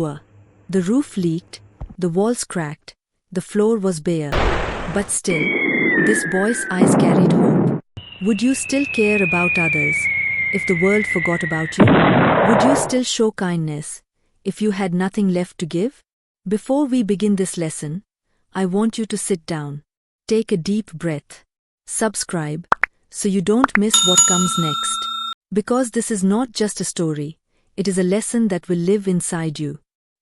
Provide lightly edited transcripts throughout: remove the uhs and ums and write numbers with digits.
The roof leaked, the walls cracked, the floor was bare. But still, this boy's eyes carried hope. Would you still care about others if the world forgot about you? Would you still show kindness if you had nothing left to give? Before we begin this lesson, I want you to sit down, take a deep breath, subscribe so you don't miss what comes next. Because this is not just a story, it is a lesson that will live inside you.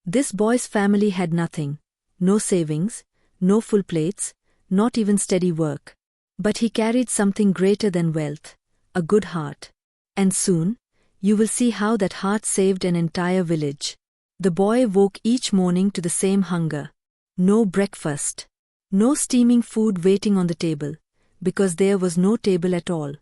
This boy's family had nothing, no savings, no full plates, not even steady work. But he carried something greater than wealth, a good heart. And soon, you will see how that heart saved an entire village. The boy woke each morning to the same hunger. No breakfast. No steaming food waiting on the table, because there was no table at all.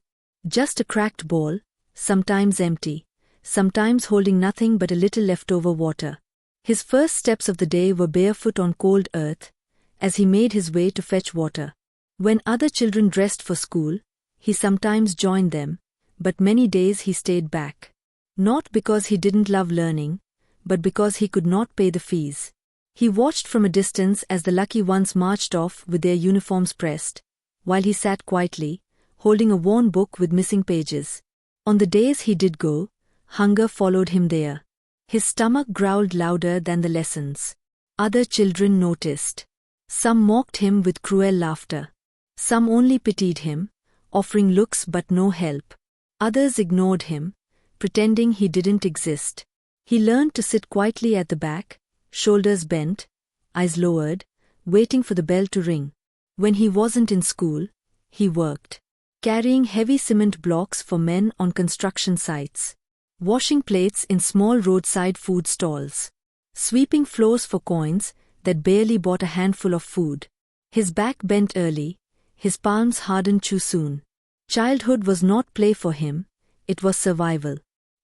Just a cracked bowl, sometimes empty, sometimes holding nothing but a little leftover water. His first steps of the day were barefoot on cold earth, as he made his way to fetch water. When other children dressed for school, he sometimes joined them, but many days he stayed back. Not because he didn't love learning, but because he could not pay the fees. He watched from a distance as the lucky ones marched off with their uniforms pressed, while he sat quietly, holding a worn book with missing pages. On the days he did go, hunger followed him there. His stomach growled louder than the lessons. Other children noticed. Some mocked him with cruel laughter. Some only pitied him, offering looks but no help. Others ignored him, pretending he didn't exist. He learned to sit quietly at the back, shoulders bent, eyes lowered, waiting for the bell to ring. When he wasn't in school, he worked, carrying heavy cement blocks for men on construction sites, washing plates in small roadside food stalls, sweeping floors for coins that barely bought a handful of food. His back bent early, his palms hardened too soon. Childhood was not play for him, it was survival.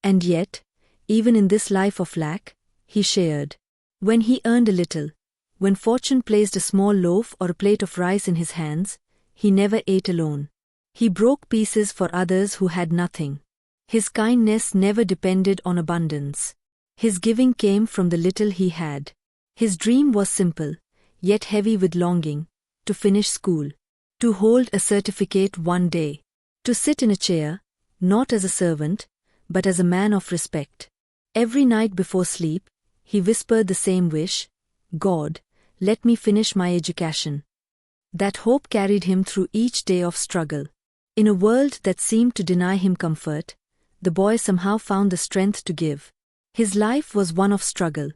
And yet, even in this life of lack, he shared. When he earned a little, when fortune placed a small loaf or a plate of rice in his hands, he never ate alone. He broke pieces for others who had nothing. His kindness never depended on abundance. His giving came from the little he had. His dream was simple, yet heavy with longing, to finish school, to hold a certificate one day, to sit in a chair, not as a servant, but as a man of respect. Every night before sleep, he whispered the same wish, God, let me finish my education. That hope carried him through each day of struggle. In a world that seemed to deny him comfort, the boy somehow found the strength to give. His life was one of struggle,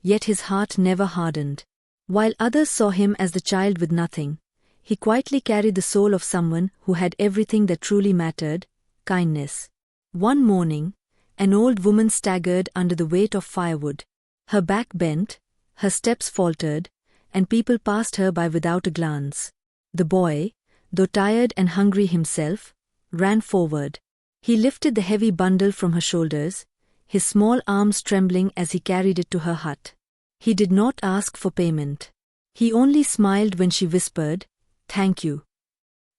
yet his heart never hardened. While others saw him as the child with nothing, he quietly carried the soul of someone who had everything that truly mattered, kindness. One morning, an old woman staggered under the weight of firewood. Her back bent, her steps faltered, and people passed her by without a glance. The boy, though tired and hungry himself, ran forward. He lifted the heavy bundle from her shoulders, his small arms trembling as he carried it to her hut. He did not ask for payment. He only smiled when she whispered, "Thank you."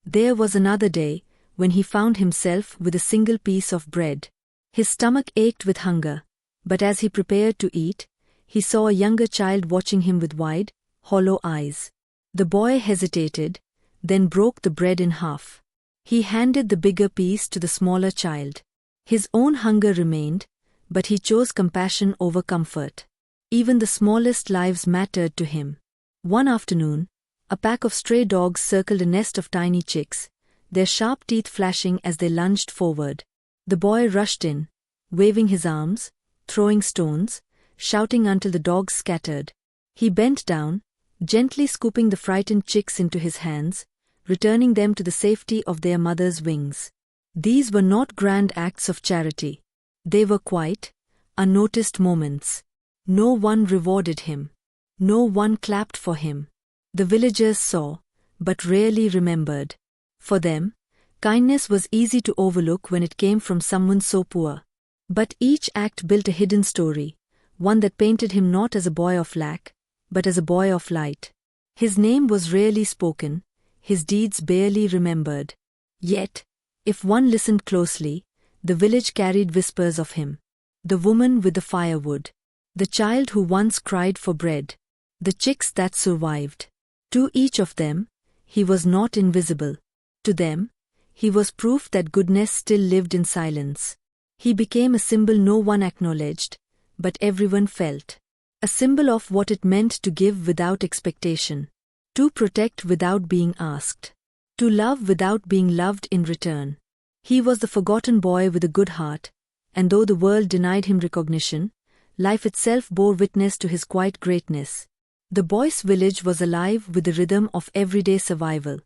There was another day when he found himself with a single piece of bread. His stomach ached with hunger, but as he prepared to eat, he saw a younger child watching him with wide, hollow eyes. The boy hesitated, then broke the bread in half. He handed the bigger piece to the smaller child. His own hunger remained, but he chose compassion over comfort. Even the smallest lives mattered to him. One afternoon, a pack of stray dogs circled a nest of tiny chicks, their sharp teeth flashing as they lunged forward. The boy rushed in, waving his arms, throwing stones, shouting until the dogs scattered. He bent down, gently scooping the frightened chicks into his hands, returning them to the safety of their mother's wings. These were not grand acts of charity. They were quiet, unnoticed moments. No one rewarded him. No one clapped for him. The villagers saw, but rarely remembered. For them, kindness was easy to overlook when it came from someone so poor. But each act built a hidden story, one that painted him not as a boy of lack, but as a boy of light. His name was rarely spoken, his deeds barely remembered. Yet, if one listened closely, the village carried whispers of him. The woman with the firewood. The child who once cried for bread. The chicks that survived. To each of them, he was not invisible. To them, he was proof that goodness still lived in silence. He became a symbol no one acknowledged, but everyone felt. A symbol of what it meant to give without expectation. To protect without being asked. To love without being loved in return. He was the forgotten boy with a good heart, and though the world denied him recognition, life itself bore witness to his quiet greatness. The boy's village was alive with the rhythm of everyday survival.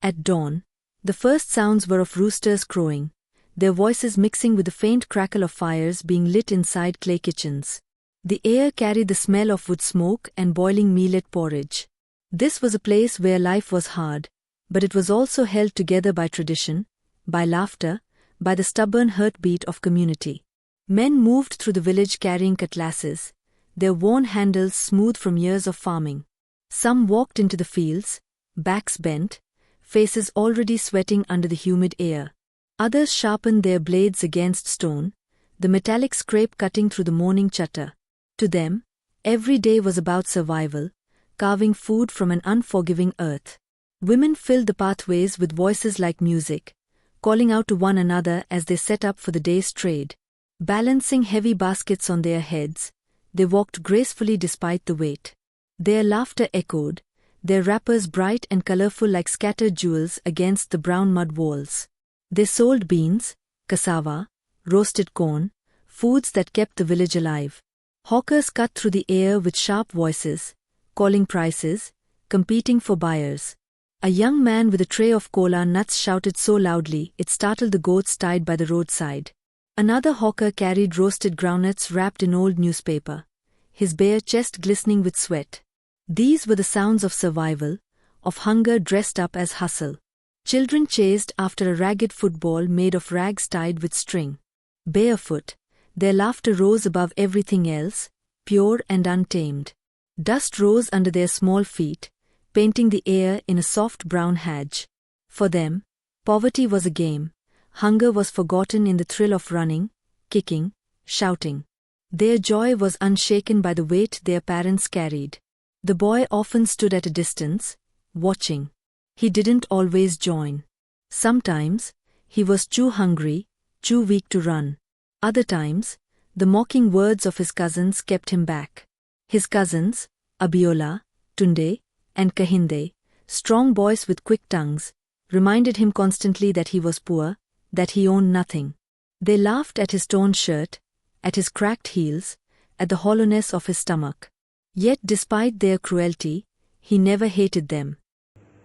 At dawn, the first sounds were of roosters crowing, their voices mixing with the faint crackle of fires being lit inside clay kitchens. The air carried the smell of wood smoke and boiling millet porridge. This was a place where life was hard, but it was also held together by tradition, by laughter, by the stubborn heartbeat of community. Men moved through the village carrying cutlasses, their worn handles smooth from years of farming. Some walked into the fields, backs bent, faces already sweating under the humid air. Others sharpened their blades against stone, the metallic scrape cutting through the morning chatter. To them, every day was about survival, carving food from an unforgiving earth. Women filled the pathways with voices like music, calling out to one another as they set up for the day's trade. Balancing heavy baskets on their heads, they walked gracefully despite the weight. Their laughter echoed, their wrappers bright and colorful like scattered jewels against the brown mud walls. They sold beans, cassava, roasted corn, foods that kept the village alive. Hawkers cut through the air with sharp voices, calling prices, competing for buyers. A young man with a tray of cola nuts shouted so loudly it startled the goats tied by the roadside. Another hawker carried roasted groundnuts wrapped in old newspaper, his bare chest glistening with sweat. These were the sounds of survival, of hunger dressed up as hustle. Children chased after a ragged football made of rags tied with string. Barefoot, their laughter rose above everything else, pure and untamed. Dust rose under their small feet, painting the air in a soft brown hadge. For them, poverty was a game. Hunger was forgotten in the thrill of running, kicking, shouting. Their joy was unshaken by the weight their parents carried. The boy often stood at a distance, watching. He didn't always join. Sometimes, he was too hungry, too weak to run. Other times, the mocking words of his cousins kept him back. His cousins, Abiola, Tunde, and Kahinde, strong boys with quick tongues, reminded him constantly that he was poor, that he owned nothing. They laughed at his torn shirt, at his cracked heels, at the hollowness of his stomach. Yet despite their cruelty, he never hated them.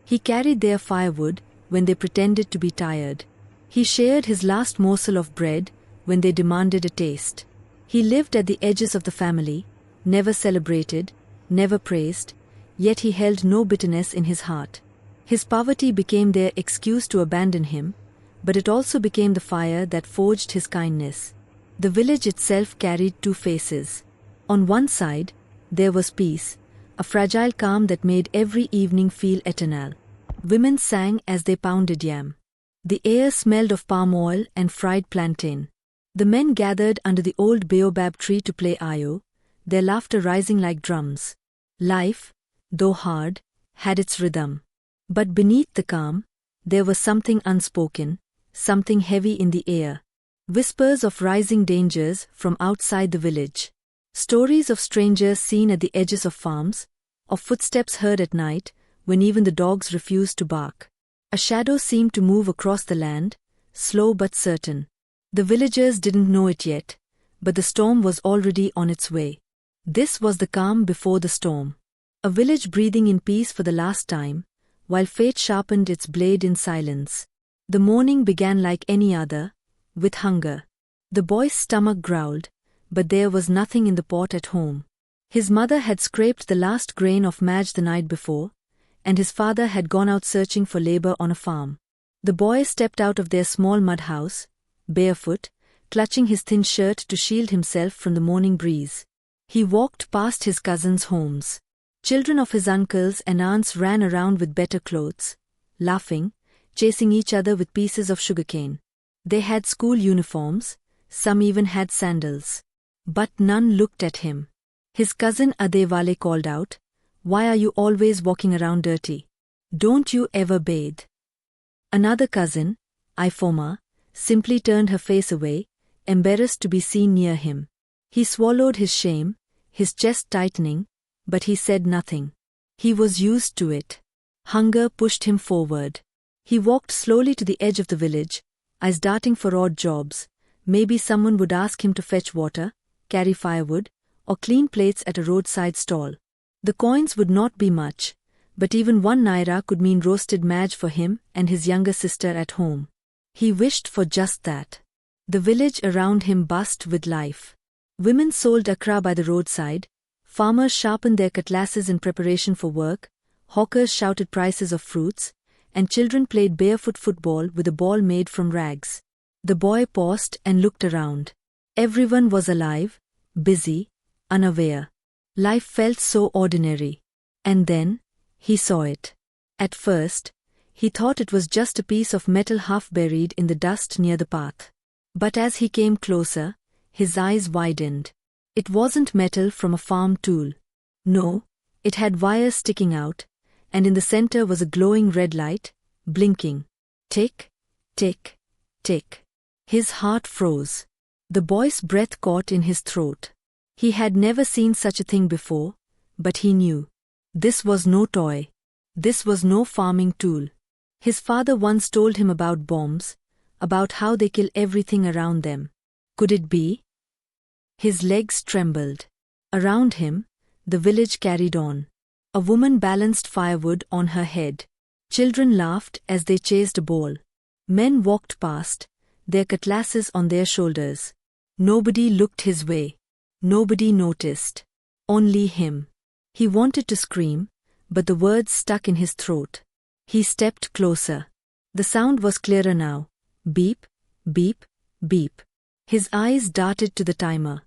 He carried their firewood when they pretended to be tired. He shared his last morsel of bread when they demanded a taste. He lived at the edges of the family, never celebrated, never praised, yet he held no bitterness in his heart. His poverty became their excuse to abandon him, but it also became the fire that forged his kindness. The village itself carried two faces. On one side, there was peace, a fragile calm that made every evening feel eternal. Women sang as they pounded yam. The air smelled of palm oil and fried plantain. The men gathered under the old baobab tree to play ayo, their laughter rising like drums. Life, though hard, had its rhythm. But beneath the calm, there was something unspoken, something heavy in the air. Whispers of rising dangers from outside the village. Stories of strangers seen at the edges of farms, of footsteps heard at night when even the dogs refused to bark. A shadow seemed to move across the land, slow but certain. The villagers didn't know it yet, but the storm was already on its way. This was the calm before the storm. A village breathing in peace for the last time, while fate sharpened its blade in silence. The morning began like any other, with hunger. The boy's stomach growled, but there was nothing in the pot at home. His mother had scraped the last grain of madge the night before, and his father had gone out searching for labor on a farm. The boy stepped out of their small mud house, barefoot, clutching his thin shirt to shield himself from the morning breeze. He walked past his cousins' homes. Children of his uncles and aunts ran around with better clothes, laughing, chasing each other with pieces of sugarcane. They had school uniforms, some even had sandals. But none looked at him. His cousin Adewale called out, "Why are you always walking around dirty? Don't you ever bathe?" Another cousin, Ifoma, simply turned her face away, embarrassed to be seen near him. He swallowed his shame, his chest tightening, but he said nothing. He was used to it. Hunger pushed him forward. He walked slowly to the edge of the village, eyes darting for odd jobs. Maybe someone would ask him to fetch water, carry firewood, or clean plates at a roadside stall. The coins would not be much, but even 1 naira could mean roasted maj for him and his younger sister at home. He wished for just that. The village around him buzzed with life. Women sold akra by the roadside, farmers sharpened their cutlasses in preparation for work, hawkers shouted prices of fruits, and children played barefoot football with a ball made from rags. The boy paused and looked around. Everyone was alive, busy, unaware. Life felt so ordinary. And then, he saw it. At first, he thought it was just a piece of metal half buried in the dust near the path. But as he came closer, his eyes widened. It wasn't metal from a farm tool. No, it had wires sticking out, and in the center was a glowing red light, blinking. Tick, tick, tick. His heart froze. The boy's breath caught in his throat. He had never seen such a thing before, but he knew. This was no toy. This was no farming tool. His father once told him about bombs, about how they kill everything around them. Could it be? His legs trembled. Around him, the village carried on. A woman balanced firewood on her head. Children laughed as they chased a ball. Men walked past, their cutlasses on their shoulders. Nobody looked his way. Nobody noticed. Only him. He wanted to scream, but the words stuck in his throat. He stepped closer. The sound was clearer now. Beep, beep, beep. His eyes darted to the timer.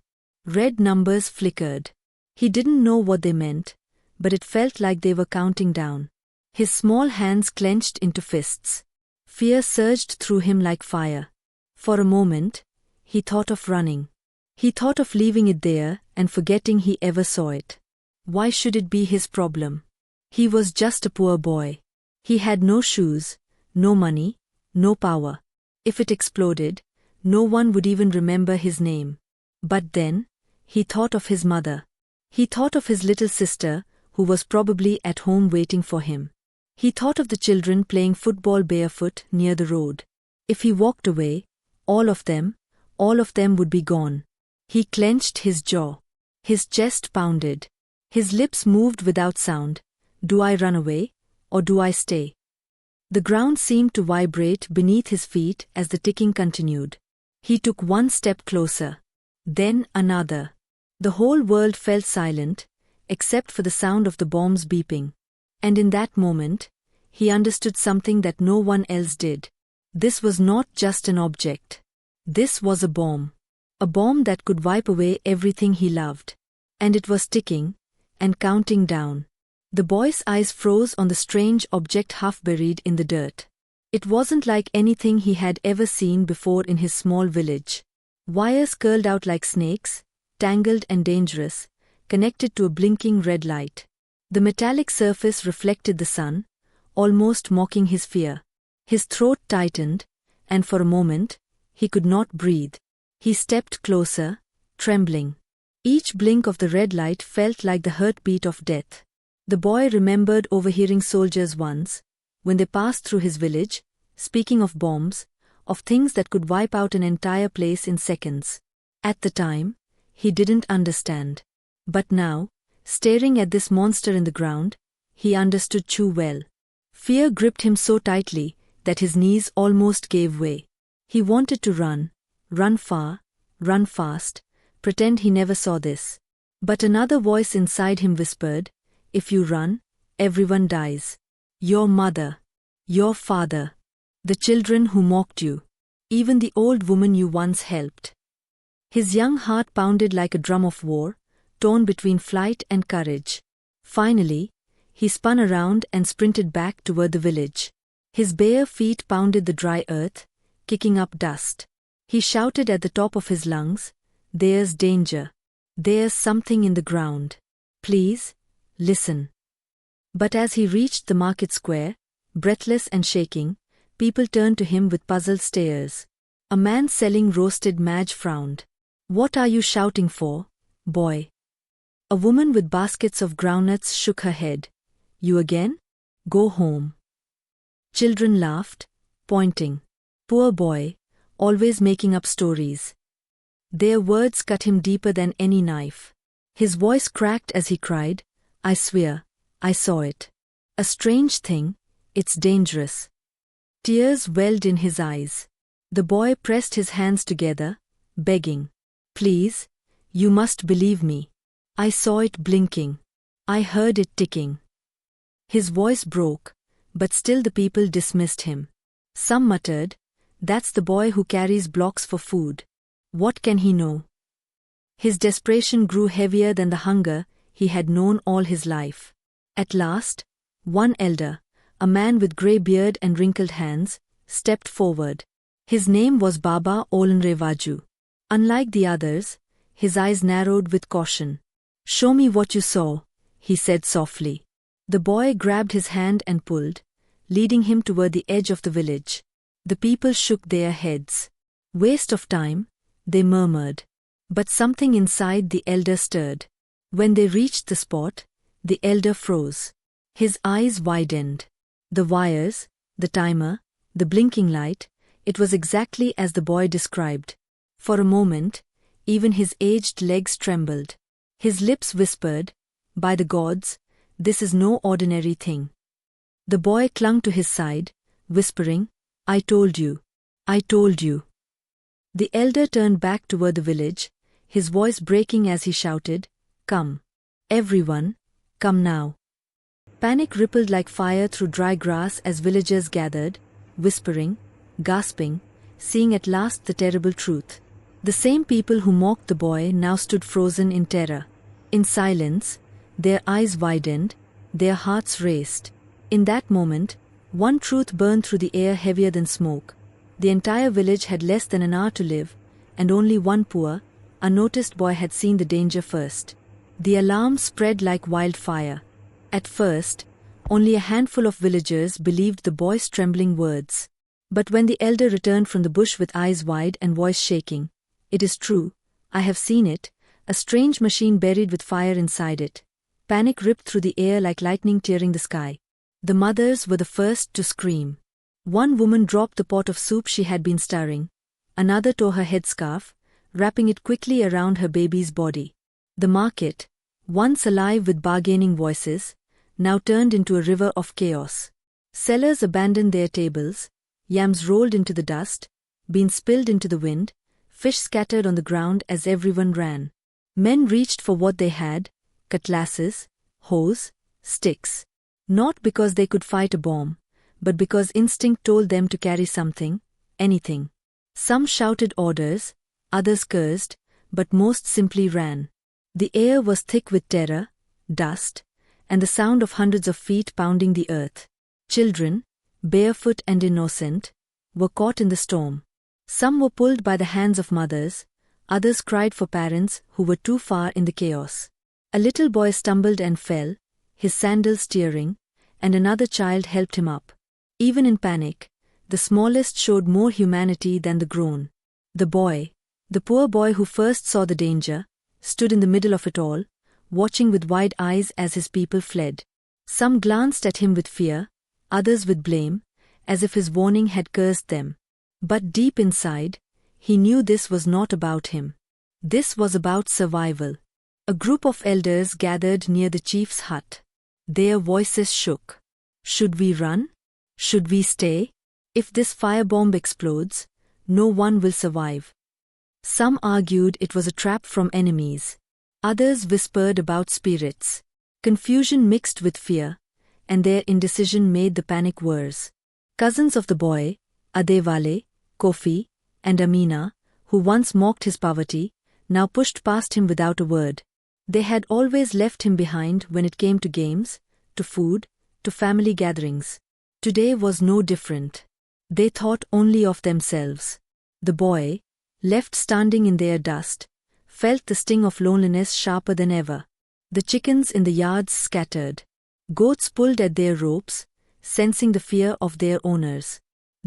Red numbers flickered. He didn't know what they meant, but it felt like they were counting down. His small hands clenched into fists. Fear surged through him like fire. For a moment, he thought of running. He thought of leaving it there and forgetting he ever saw it. Why should it be his problem? He was just a poor boy. He had no shoes, no money, no power. If it exploded, no one would even remember his name. But then, he thought of his mother. He thought of his little sister, who was probably at home waiting for him. He thought of the children playing football barefoot near the road. If he walked away, all of them would be gone. He clenched his jaw. His chest pounded. His lips moved without sound. Do I run away, or do I stay? The ground seemed to vibrate beneath his feet as the ticking continued. He took one step closer. Then another. The whole world felt silent, except for the sound of the bombs beeping. And in that moment, he understood something that no one else did. This was not just an object. This was a bomb. A bomb that could wipe away everything he loved. And it was ticking, and counting down. The boy's eyes froze on the strange object half buried in the dirt. It wasn't like anything he had ever seen before in his small village. Wires curled out like snakes, tangled and dangerous, connected to a blinking red light. The metallic surface reflected the sun, almost mocking his fear. His throat tightened, and for a moment, he could not breathe. He stepped closer, trembling. Each blink of the red light felt like the heartbeat of death. The boy remembered overhearing soldiers once, when they passed through his village, speaking of bombs, of things that could wipe out an entire place in seconds. At the time, he didn't understand. But now, staring at this monster in the ground, he understood too well. Fear gripped him so tightly that his knees almost gave way. He wanted to run far, run fast, pretend he never saw this. But another voice inside him whispered, if you run, everyone dies. Your mother, your father, the children who mocked you, even the old woman you once helped. His young heart pounded like a drum of war, torn between flight and courage. Finally, he spun around and sprinted back toward the village. His bare feet pounded the dry earth, kicking up dust. He shouted at the top of his lungs, there's danger. There's something in the ground. Please, listen. But as he reached the market square, breathless and shaking, people turned to him with puzzled stares. A man selling roasted Madge frowned. What are you shouting for, boy? A woman with baskets of groundnuts shook her head. You again? Go home. Children laughed, pointing. Poor boy, always making up stories. Their words cut him deeper than any knife. His voice cracked as he cried, I swear, I saw it. A strange thing, it's dangerous. Tears welled in his eyes. The boy pressed his hands together, begging. Please, you must believe me. I saw it blinking. I heard it ticking. His voice broke, but still the people dismissed him. Some muttered, that's the boy who carries blocks for food. What can he know? His desperation grew heavier than the hunger he had known all his life. At last, one elder, a man with grey beard and wrinkled hands, stepped forward. His name was Baba Olenrevaju. Unlike the others, his eyes narrowed with caution. Show me what you saw, he said softly. The boy grabbed his hand and pulled, leading him toward the edge of the village. The people shook their heads. Waste of time, they murmured. But something inside the elder stirred. When they reached the spot, the elder froze. His eyes widened. The wires, the timer, the blinking light, it was exactly as the boy described. For a moment, even his aged legs trembled. His lips whispered, by the gods, this is no ordinary thing. The boy clung to his side, whispering, I told you. I told you. The elder turned back toward the village, his voice breaking as he shouted, Come. Everyone, come now. Panic rippled like fire through dry grass as villagers gathered, whispering, gasping, seeing at last the terrible truth. The same people who mocked the boy now stood frozen in terror. In silence, their eyes widened, their hearts raced. In that moment, one truth burned through the air heavier than smoke. The entire village had less than an hour to live, and only one poor, unnoticed boy had seen the danger first. The alarm spread like wildfire. At first, only a handful of villagers believed the boy's trembling words. But when the elder returned from the bush with eyes wide and voice shaking, It is true, I have seen it, a strange machine buried with fire inside it. Panic ripped through the air like lightning tearing the sky. The mothers were the first to scream. One woman dropped the pot of soup she had been stirring. Another tore her headscarf, wrapping it quickly around her baby's body. The market, once alive with bargaining voices, now turned into a river of chaos. Sellers abandoned their tables, yams rolled into the dust, beans spilled into the wind, fish scattered on the ground as everyone ran. Men reached for what they had, cutlasses, hoes, sticks. Not because they could fight a bomb, but because instinct told them to carry something, anything. Some shouted orders, others cursed, but most simply ran. The air was thick with terror, dust, and the sound of hundreds of feet pounding the earth. Children, barefoot and innocent, were caught in the storm. Some were pulled by the hands of mothers, others cried for parents who were too far in the chaos. A little boy stumbled and fell, his sandals tearing, and another child helped him up. Even in panic, the smallest showed more humanity than the grown. The boy, the poor boy who first saw the danger, stood in the middle of it all, watching with wide eyes as his people fled. Some glanced at him with fear, others with blame, as if his warning had cursed them. But deep inside, he knew this was not about him. This was about survival. A group of elders gathered near the chief's hut. Their voices shook. Should we run? Should we stay? If this firebomb explodes, no one will survive. Some argued it was a trap from enemies. Others whispered about spirits. Confusion mixed with fear, and their indecision made the panic worse. Cousins of the boy, Adewale, Kofi, and Amina, who once mocked his poverty, now pushed past him without a word. They had always left him behind when it came to games, to food, to family gatherings. Today was no different. They thought only of themselves. The boy, left standing in their dust, felt the sting of loneliness sharper than ever. The chickens in the yards scattered. Goats pulled at their ropes, sensing the fear of their owners.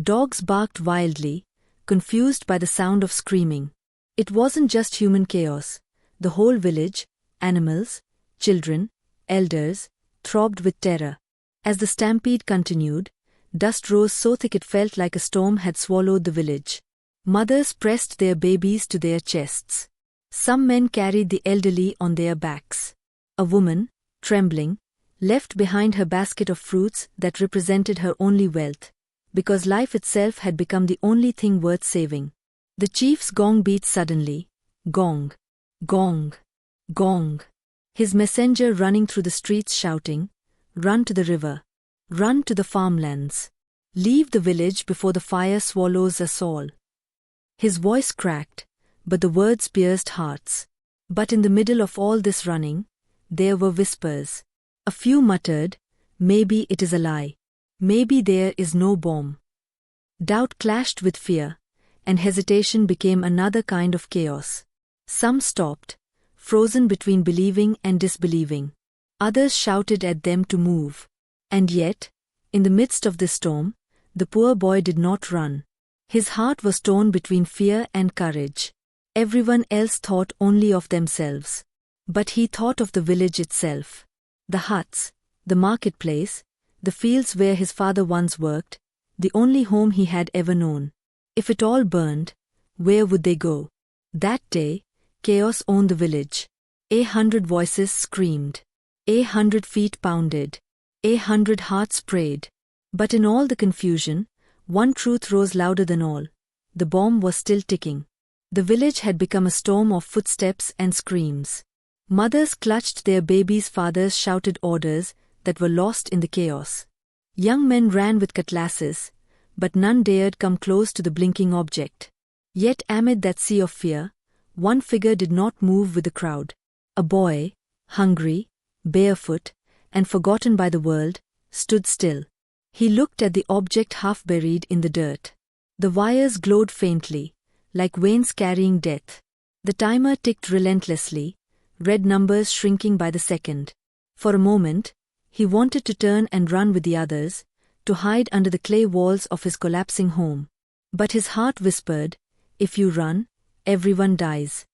Dogs barked wildly, confused by the sound of screaming. It wasn't just human chaos. The whole village, animals, children, elders, throbbed with terror. As the stampede continued, dust rose so thick it felt like a storm had swallowed the village. Mothers pressed their babies to their chests. Some men carried the elderly on their backs. A woman, trembling, left behind her basket of fruits that represented her only wealth, because life itself had become the only thing worth saving. The chief's gong beat suddenly. Gong. Gong. Gong. His messenger running through the streets shouting, "Run to the river. Run to the farmlands. Leave the village before the fire swallows us all." His voice cracked, but the words pierced hearts. But in the middle of all this running, there were whispers. A few muttered, "Maybe it is a lie. Maybe there is no bomb." Doubt clashed with fear, and hesitation became another kind of chaos. Some stopped, frozen between believing and disbelieving. Others shouted at them to move. And yet, in the midst of this storm, the poor boy did not run. His heart was torn between fear and courage. Everyone else thought only of themselves. But he thought of the village itself. The huts, the marketplace, the fields where his father once worked, the only home he had ever known. If it all burned, where would they go? That day, chaos owned the village. 100 voices screamed. 100 feet pounded. 100 hearts prayed. But in all the confusion, one truth rose louder than all. The bomb was still ticking. The village had become a storm of footsteps and screams. Mothers clutched their babies, fathers shouted orders that were lost in the chaos. Young men ran with cutlasses, but none dared come close to the blinking object. Yet amid that sea of fear, one figure did not move with the crowd. A boy, hungry, barefoot, and forgotten by the world, stood still. He looked at the object half buried in the dirt. The wires glowed faintly, like veins carrying death. The timer ticked relentlessly, red numbers shrinking by the second. For a moment, he wanted to turn and run with the others, to hide under the clay walls of his collapsing home. But his heart whispered, "If you run, everyone dies."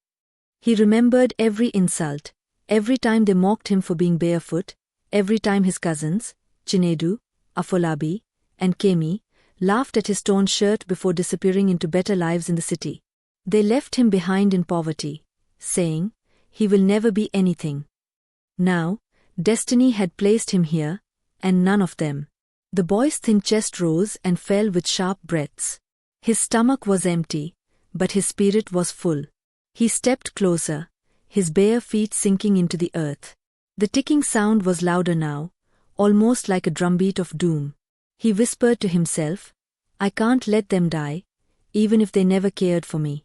He remembered every insult, every time they mocked him for being barefoot, every time his cousins, Chinedu, Afolabi, and Kemi, laughed at his torn shirt before disappearing into better lives in the city. They left him behind in poverty, saying, "He will never be anything." Now, destiny had placed him here, and none of them. The boy's thin chest rose and fell with sharp breaths. His stomach was empty, but his spirit was full. He stepped closer, his bare feet sinking into the earth. The ticking sound was louder now, almost like a drumbeat of doom. He whispered to himself, "I can't let them die, even if they never cared for me."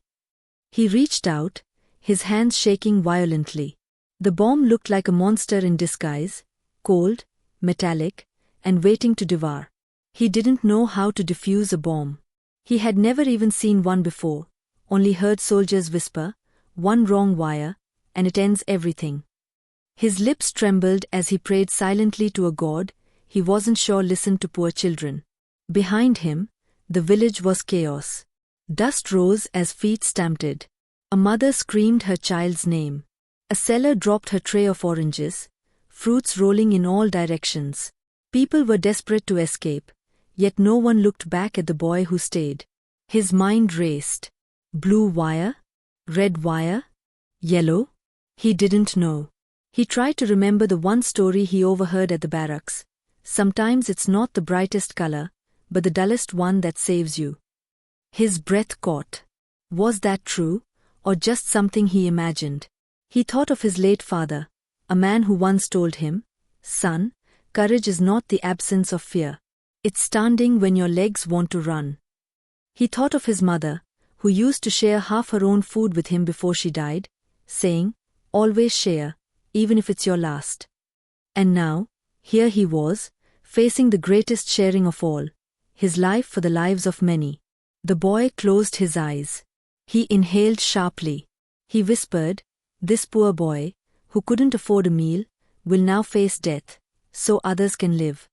He reached out, his hands shaking violently. The bomb looked like a monster in disguise, cold, metallic, and waiting to devour. He didn't know how to defuse a bomb. He had never even seen one before, only heard soldiers whisper, "One wrong wire, and it ends everything." His lips trembled as he prayed silently to a God he wasn't sure listened to poor children. Behind him, the village was chaos. Dust rose as feet stamped. A mother screamed her child's name. A seller dropped her tray of oranges, fruits rolling in all directions. People were desperate to escape, yet no one looked back at the boy who stayed. His mind raced. Blue wire? Red wire? Yellow? He didn't know. He tried to remember the one story he overheard at the barracks. Sometimes it's not the brightest color, but the dullest one that saves you. His breath caught. Was that true, or just something he imagined? He thought of his late father, a man who once told him, "Son, courage is not the absence of fear. It's standing when your legs want to run." He thought of his mother, who used to share half her own food with him before she died, saying, "Always share, even if it's your last." And now, here he was, facing the greatest sharing of all, his life for the lives of many. The boy closed his eyes. He inhaled sharply. He whispered, "This poor boy, who couldn't afford a meal, will now face death, so others can live."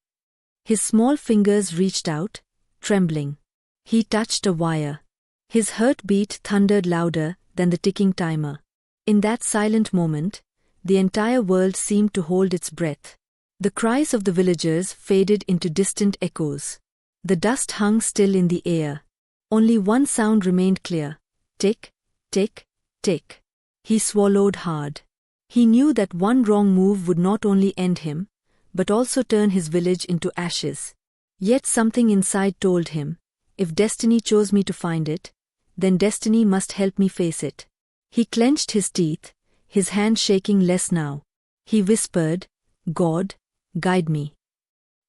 His small fingers reached out, trembling. He touched a wire. His heartbeat thundered louder than the ticking timer. In that silent moment, the entire world seemed to hold its breath. The cries of the villagers faded into distant echoes. The dust hung still in the air. Only one sound remained clear: tick, tick, tick. He swallowed hard. He knew that one wrong move would not only end him, but also turn his village into ashes. Yet something inside told him, if destiny chose me to find it, then destiny must help me face it. He clenched his teeth, his hand shaking less now. He whispered, "God, guide me."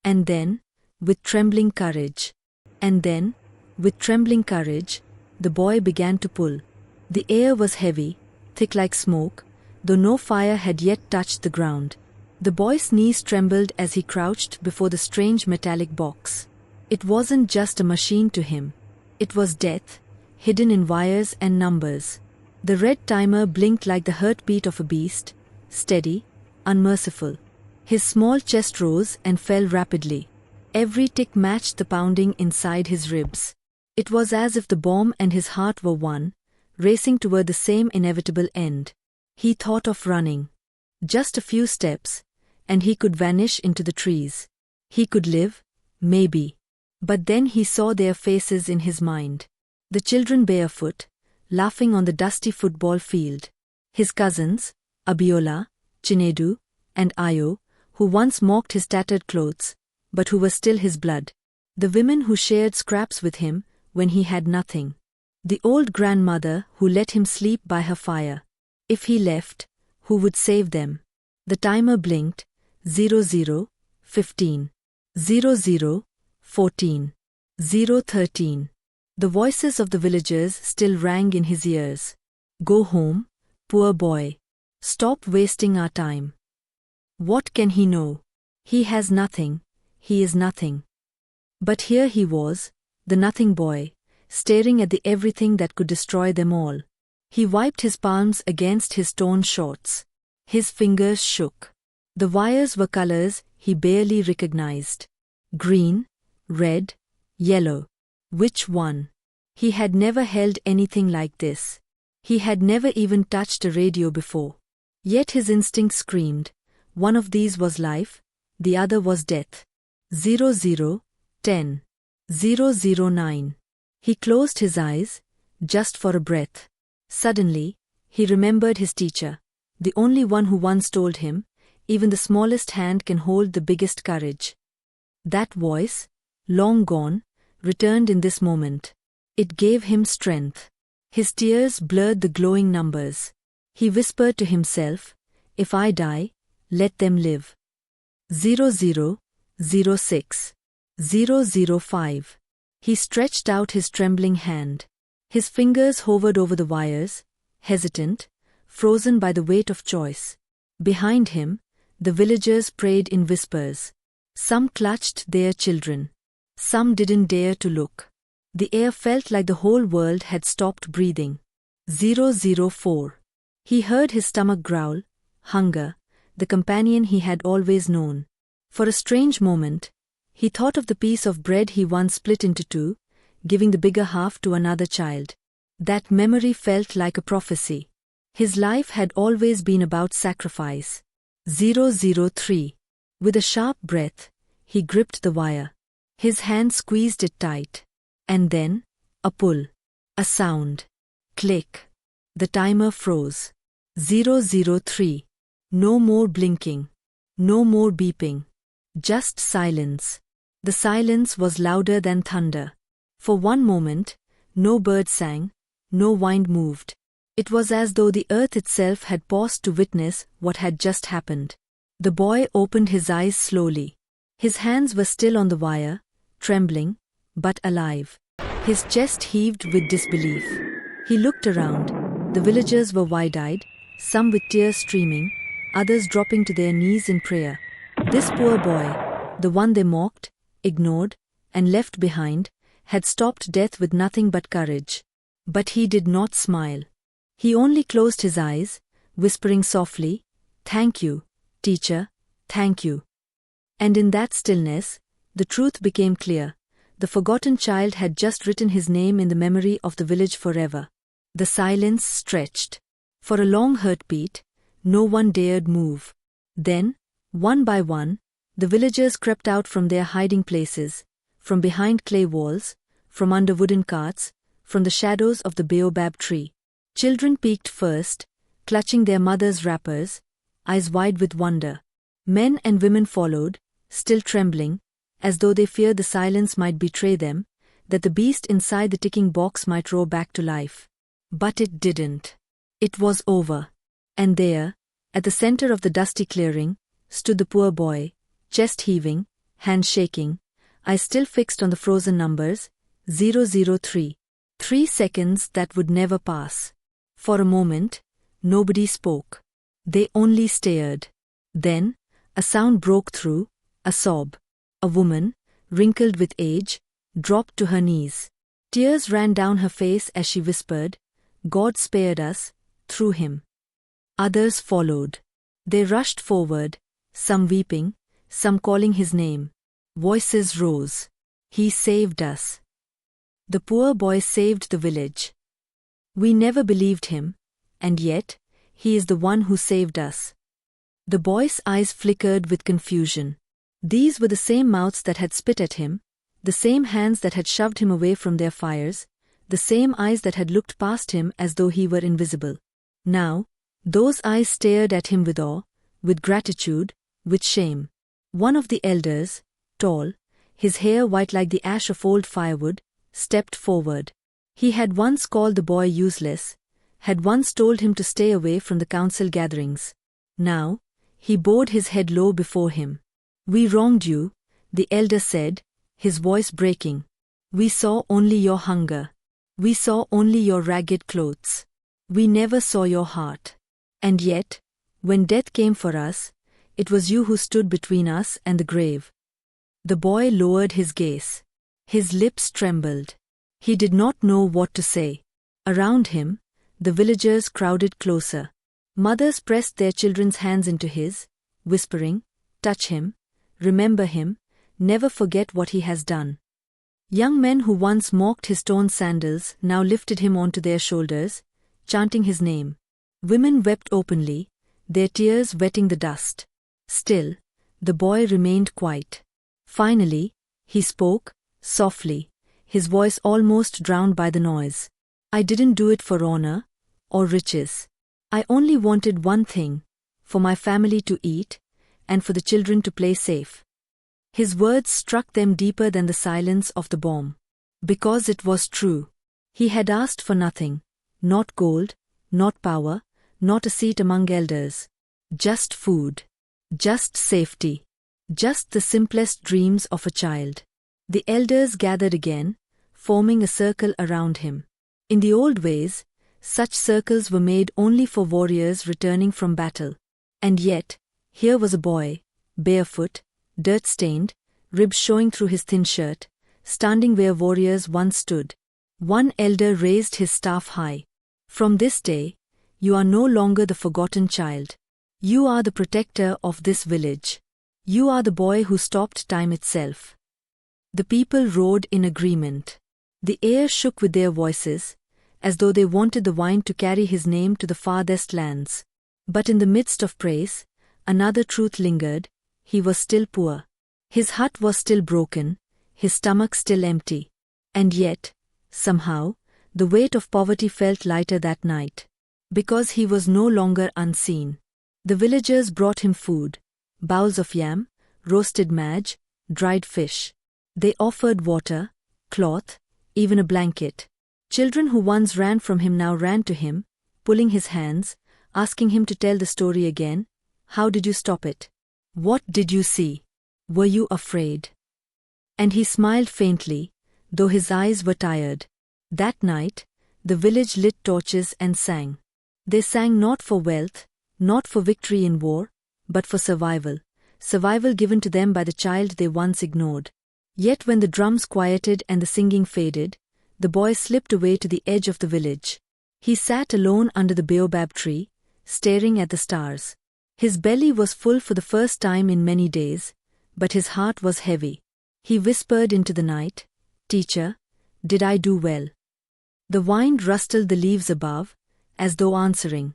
And then, with trembling courage, the boy began to pull. The air was heavy, thick like smoke, though no fire had yet touched the ground. The boy's knees trembled as he crouched before the strange metallic box. It wasn't just a machine to him. It was death, hidden in wires and numbers. The red timer blinked like the heartbeat of a beast, steady, unmerciful. His small chest rose and fell rapidly. Every tick matched the pounding inside his ribs. It was as if the bomb and his heart were one, racing toward the same inevitable end. He thought of running. Just a few steps, and he could vanish into the trees. He could live, maybe. But then he saw their faces in his mind. The children barefoot, laughing on the dusty football field. His cousins, Abiola, Chinedu, and Ayo, who once mocked his tattered clothes, but who were still his blood. The women who shared scraps with him when he had nothing. The old grandmother who let him sleep by her fire. If he left, who would save them? The timer blinked, 00:15, 00:14, 0:13. The voices of the villagers still rang in his ears. Go home, poor boy. Stop wasting our time. What can he know? He has nothing, he is nothing. But here he was, the nothing boy, staring at the everything that could destroy them all. He wiped his palms against his torn shorts. His fingers shook. The wires were colors he barely recognized. Green, red, yellow. Which one? He had never held anything like this. He had never even touched a radio before. Yet his instinct screamed. One of these was life, the other was death. 00:10, 009. He closed his eyes, just for a breath. Suddenly, he remembered his teacher, the only one who once told him, even the smallest hand can hold the biggest courage. That voice, long gone, returned in this moment. It gave him strength. His tears blurred the glowing numbers. He whispered to himself, if I die, let them live. 00:06, 005. He stretched out his trembling hand. His fingers hovered over the wires, hesitant, frozen by the weight of choice. Behind him, the villagers prayed in whispers. Some clutched their children. Some didn't dare to look. The air felt like the whole world had stopped breathing. 004. He heard his stomach growl, hunger, the companion he had always known. For a strange moment, he thought of the piece of bread he once split into two, giving the bigger half to another child. That memory felt like a prophecy. His life had always been about sacrifice. 003. With a sharp breath, he gripped the wire. His hand squeezed it tight. And then, a pull. A sound. Click. The timer froze. 003. No more blinking. No more beeping. Just silence. The silence was louder than thunder. For one moment, no bird sang, no wind moved. It was as though the earth itself had paused to witness what had just happened. The boy opened his eyes slowly. His hands were still on the wire, trembling, but alive. His chest heaved with disbelief. He looked around. The villagers were wide-eyed, some with tears streaming, others dropping to their knees in prayer. This poor boy, the one they mocked, ignored, and left behind, had stopped death with nothing but courage. But he did not smile. He only closed his eyes, whispering softly, "Thank you, teacher, thank you." And in that stillness, the truth became clear. The forgotten child had just written his name in the memory of the village forever. The silence stretched. For a long heartbeat, no one dared move. Then, one by one, the villagers crept out from their hiding places, from behind clay walls, from under wooden carts, from the shadows of the baobab tree. Children peeked first, clutching their mothers' wrappers, eyes wide with wonder. Men and women followed, still trembling, as though they feared the silence might betray them, that the beast inside the ticking box might roar back to life. But it didn't. It was over. And there, at the center of the dusty clearing, stood the poor boy, chest heaving, hands shaking, eyes still fixed on the frozen numbers, 003. 3 seconds that would never pass. For a moment, nobody spoke. They only stared. Then, a sound broke through, a sob. A woman, wrinkled with age, dropped to her knees. Tears ran down her face as she whispered, "God spared us, through him." Others followed. They rushed forward, some weeping, some calling his name. Voices rose. "He saved us. The poor boy saved the village. We never believed him, and yet, he is the one who saved us." The boy's eyes flickered with confusion. These were the same mouths that had spit at him, the same hands that had shoved him away from their fires, the same eyes that had looked past him as though he were invisible. Now, those eyes stared at him with awe, with gratitude, with shame. One of the elders, tall, his hair white like the ash of old firewood, stepped forward. He had once called the boy useless, had once told him to stay away from the council gatherings. Now, he bowed his head low before him. "We wronged you," the elder said, his voice breaking. "We saw only your hunger. We saw only your ragged clothes. We never saw your heart. And yet, when death came for us, it was you who stood between us and the grave." The boy lowered his gaze. His lips trembled. He did not know what to say. Around him, the villagers crowded closer. Mothers pressed their children's hands into his, whispering, "Touch him, remember him, never forget what he has done." Young men who once mocked his torn sandals now lifted him onto their shoulders, chanting his name. Women wept openly, their tears wetting the dust. Still, the boy remained quiet. Finally, he spoke, softly, his voice almost drowned by the noise. "I didn't do it for honor or riches. I only wanted one thing, for my family to eat, and for the children to play safe." His words struck them deeper than the silence of the bomb. Because it was true. He had asked for nothing, not gold, not power, not a seat among elders. Just food. Just safety. Just the simplest dreams of a child. The elders gathered again, forming a circle around him. In the old ways, such circles were made only for warriors returning from battle. And yet, here was a boy, barefoot, dirt-stained, ribs showing through his thin shirt, standing where warriors once stood. One elder raised his staff high. "From this day, you are no longer the forgotten child. You are the protector of this village. You are the boy who stopped time itself." The people roared in agreement. The air shook with their voices, as though they wanted the wind to carry his name to the farthest lands. But in the midst of praise, another truth lingered: he was still poor. His hut was still broken, his stomach still empty. And yet, somehow, the weight of poverty felt lighter that night. Because he was no longer unseen. The villagers brought him food: bowls of yam, roasted madge, dried fish. They offered water, cloth, even a blanket. Children who once ran from him now ran to him, pulling his hands, asking him to tell the story again. "How did you stop it? What did you see? Were you afraid?" And he smiled faintly, though his eyes were tired. That night, the village lit torches and sang. They sang not for wealth, not for victory in war, but for survival. Survival given to them by the child they once ignored. Yet when the drums quieted and the singing faded, the boy slipped away to the edge of the village. He sat alone under the baobab tree, staring at the stars. His belly was full for the first time in many days, but his heart was heavy. He whispered into the night, "Teacher, did I do well?" The wind rustled the leaves above, as though answering.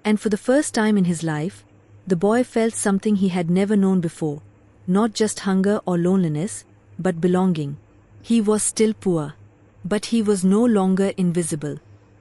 And for the first time in his life, the boy felt something he had never known before, not just hunger or loneliness, but belonging. He was still poor, but he was no longer invisible.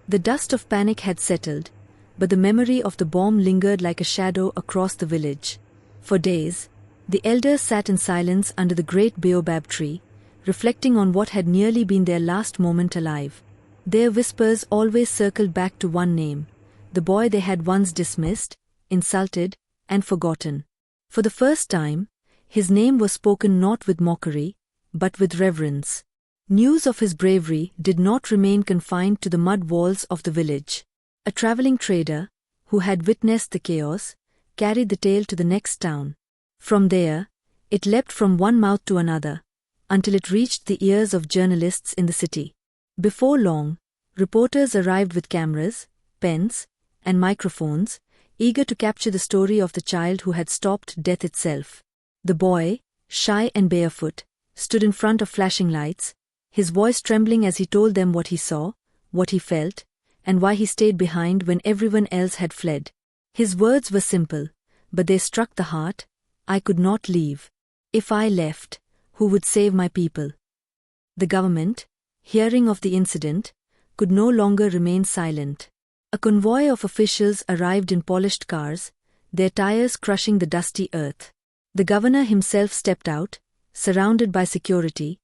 The dust of panic had settled, but the memory of the bomb lingered like a shadow across the village. For days, the elders sat in silence under the great baobab tree, reflecting on what had nearly been their last moment alive. Their whispers always circled back to one name, the boy they had once dismissed, insulted, and forgotten. For the first time, his name was spoken not with mockery, but with reverence. News of his bravery did not remain confined to the mud walls of the village. A traveling trader, who had witnessed the chaos, carried the tale to the next town. From there, it leapt from one mouth to another, until it reached the ears of journalists in the city. Before long, reporters arrived with cameras, pens, and microphones, eager to capture the story of the child who had stopped death itself. The boy, shy and barefoot, stood in front of flashing lights, his voice trembling as he told them what he saw, what he felt, and why he stayed behind when everyone else had fled. His words were simple, but they struck the heart. "I could not leave. If I left, who would save my people?" The government, hearing of the incident, could no longer remain silent. A convoy of officials arrived in polished cars, their tires crushing the dusty earth. The governor himself stepped out, surrounded by security,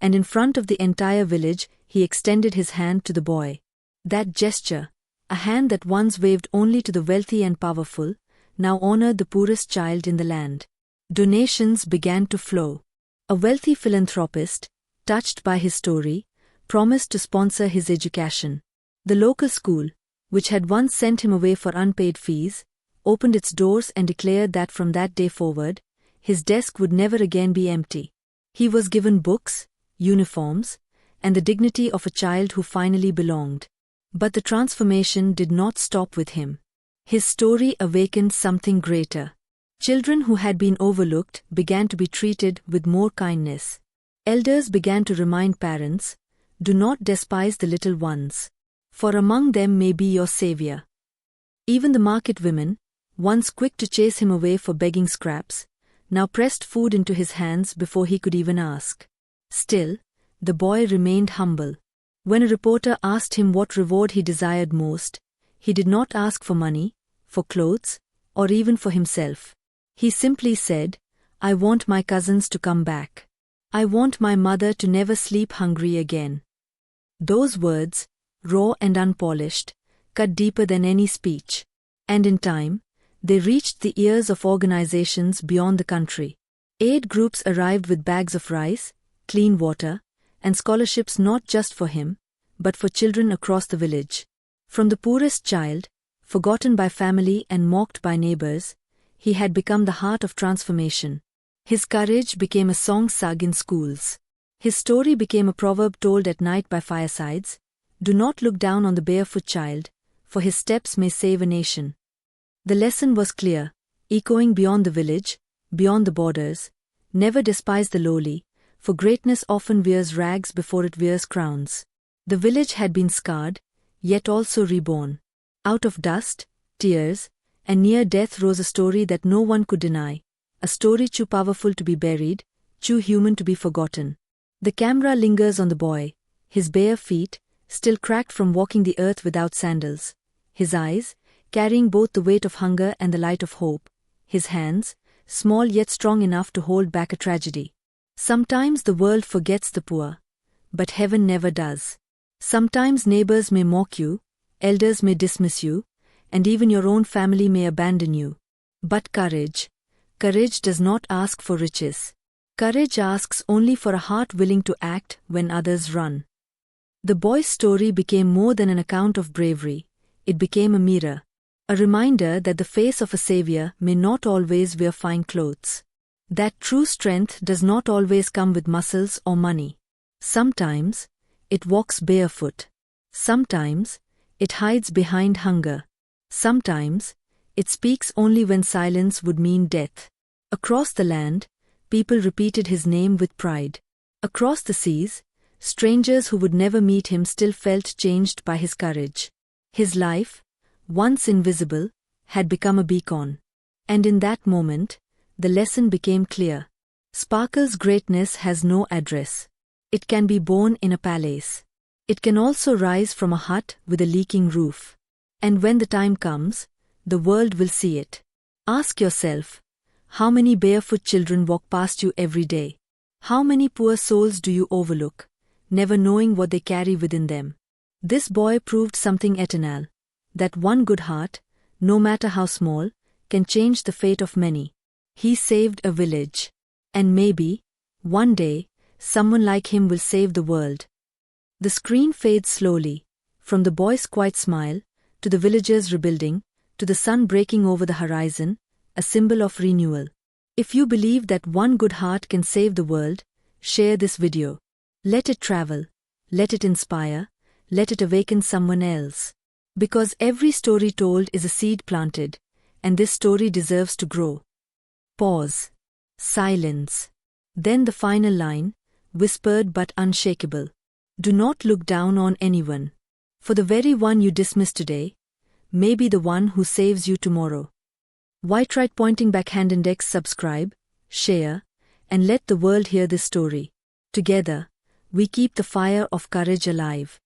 and in front of the entire village he extended his hand to the boy. That gesture, a hand that once waved only to the wealthy and powerful, now honored the poorest child in the land. Donations began to flow. A wealthy philanthropist, touched by his story, promised to sponsor his education. The local school, which had once sent him away for unpaid fees, opened its doors and declared that from that day forward, his desk would never again be empty. He was given books, uniforms, and the dignity of a child who finally belonged. But the transformation did not stop with him. His story awakened something greater. Children who had been overlooked began to be treated with more kindness. Elders began to remind parents, "Do not despise the little ones, for among them may be your savior." Even the market women, once quick to chase him away for begging scraps, now pressed food into his hands before he could even ask. Still, the boy remained humble. When a reporter asked him what reward he desired most, he did not ask for money, for clothes, or even for himself. He simply said, "I want my cousins to come back. I want my mother to never sleep hungry again." Those words, raw and unpolished, cut deeper than any speech. And in time, they reached the ears of organizations beyond the country. Aid groups arrived with bags of rice, clean water, and scholarships not just for him, but for children across the village. From the poorest child, forgotten by family and mocked by neighbors, he had become the heart of transformation. His courage became a song sung in schools. His story became a proverb told at night by firesides. "Do not look down on the barefoot child, for his steps may save a nation." The lesson was clear, echoing beyond the village, beyond the borders. Never despise the lowly, for greatness often wears rags before it wears crowns. The village had been scarred, yet also reborn. Out of dust, tears, and near death rose a story that no one could deny, a story too powerful to be buried, too human to be forgotten. The camera lingers on the boy, his bare feet, still cracked from walking the earth without sandals, his eyes, carrying both the weight of hunger and the light of hope, his hands, small yet strong enough to hold back a tragedy. Sometimes the world forgets the poor, but heaven never does. Sometimes neighbors may mock you, elders may dismiss you, and even your own family may abandon you. But courage does not ask for riches. Courage asks only for a heart willing to act when others run. The boy's story became more than an account of bravery. It became a mirror, a reminder that the face of a savior may not always wear fine clothes. That true strength does not always come with muscles or money. Sometimes, it walks barefoot. Sometimes, It hides behind hunger. Sometimes, it speaks only when silence would mean death. Across the land, people repeated his name with pride. Across the seas, strangers who would never meet him still felt changed by his courage. His life, once invisible, had become a beacon. And in that moment, the lesson became clear. Sparkle's greatness has no address. It can be born in a palace. It can also rise from a hut with a leaking roof. And when the time comes, the world will see it. Ask yourself, how many barefoot children walk past you every day? How many poor souls do you overlook, never knowing what they carry within them? This boy proved something eternal, that one good heart, no matter how small, can change the fate of many. He saved a village. And maybe, one day, someone like him will save the world. The screen fades slowly, from the boy's quiet smile, to the villagers rebuilding, to the sun breaking over the horizon, a symbol of renewal. If you believe that one good heart can save the world, share this video. Let it travel, let it inspire, let it awaken someone else. Because every story told is a seed planted, and this story deserves to grow. Pause. Silence. Then the final line, whispered but unshakable. Do not look down on anyone. For the very one you dismiss today, may be the one who saves you tomorrow. White right pointing back hand index. Subscribe, share, and let the world hear this story. Together, we keep the fire of courage alive.